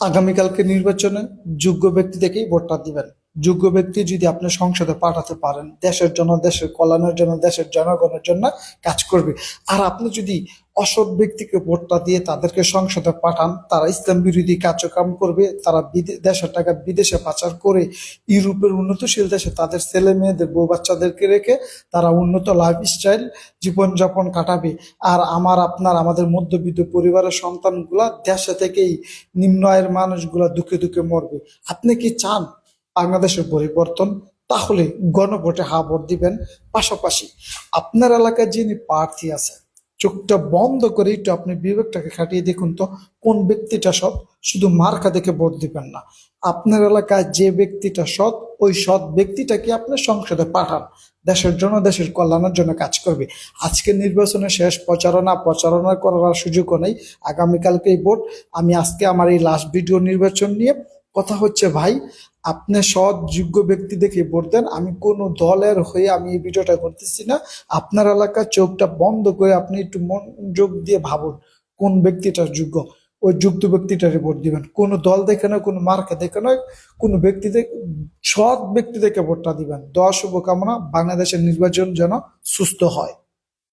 আগামীকালকে নির্বাচনে যোগ্য ব্যক্তি থেকেই ভোটটা দিবেন। যোগ্য ব্যক্তি যদি আপনি সংসদে পাঠাতে পারেন, দেশের জন্য, দেশের কল্যাণের জন্য, দেশের জনগণের জন্য কাজ করবে। আর আপনি যদি অসৎ ব্যক্তিকে ভোটটা দিয়ে তাদেরকে সংসদে পাঠান, তারা ইসলাম বিরোধী কার্যক্রম করবে, তারা দেশের টাকা বিদেশে পাচার করে ইউরোপের উন্নতশীল দেশে তাদের ছেলে মেয়েদের বউ বাচ্চাদেরকে রেখে তারা উন্নত লাইফস্টাইল জীবনযাপন কাটাবে। আর আমাদের মধ্যবিত্ত পরিবারের সন্তানগুলা দেশে থেকেই নিম্ন আয়ের মানুষগুলা দুঃখে দুঃখে মরবে। আপনি কি চান বাংলাদেশের পরিবর্তন? তাহলে গণভোটে হা ভোট দিবেন। পাশাপাশি আপনার এলাকায় যিনি প্রার্থী আছে, চোখটা বন্ধ করে একটু আপনি বিবেকটাকে খাটিয়ে দেখুন তো কোন ব্যক্তিটা সৎ। শুধু মার্কা দেখে ভোট দিবেন না। আপনার এলাকায় যে ব্যক্তিটা সৎ, ওই সৎ ব্যক্তিটাকে আপনি সংসদে পাঠান। দেশের জন্য, দেশের কল্যাণের জন্য কাজ করবে। আজকে নির্বাচনে শেষ প্রচারণা করার সুযোগও নেই। আগামীকালকেই ভোট। আমি আজকে আমার এই লাস্ট ভিডিও নির্বাচন নিয়ে কথা হচ্ছে ভাই, আপনি সৎ যোগ্য ব্যক্তি দেখে ভোট দেন। আমি কোনো দলের হয়ে আমি এই ভিডিওটা করতেছি না। আপনার এলাকার চোখটা বন্ধ করে আপনি একটু মনোযোগ দিয়ে ভাবুন কোন ব্যক্তিটা যোগ্য, ওই যুক্ত ব্যক্তিটারে ভোট দিবেন। কোনো দল দেখে নয়, কোনো মার্কা দেখে নয়, কোনো ব্যক্তি দেখে, সৎ ব্যক্তি দেখে ভোটটা দিবেন। দোয়া শুভকামনা, বাংলাদেশের নির্বাচন যেন সুস্থ হয়।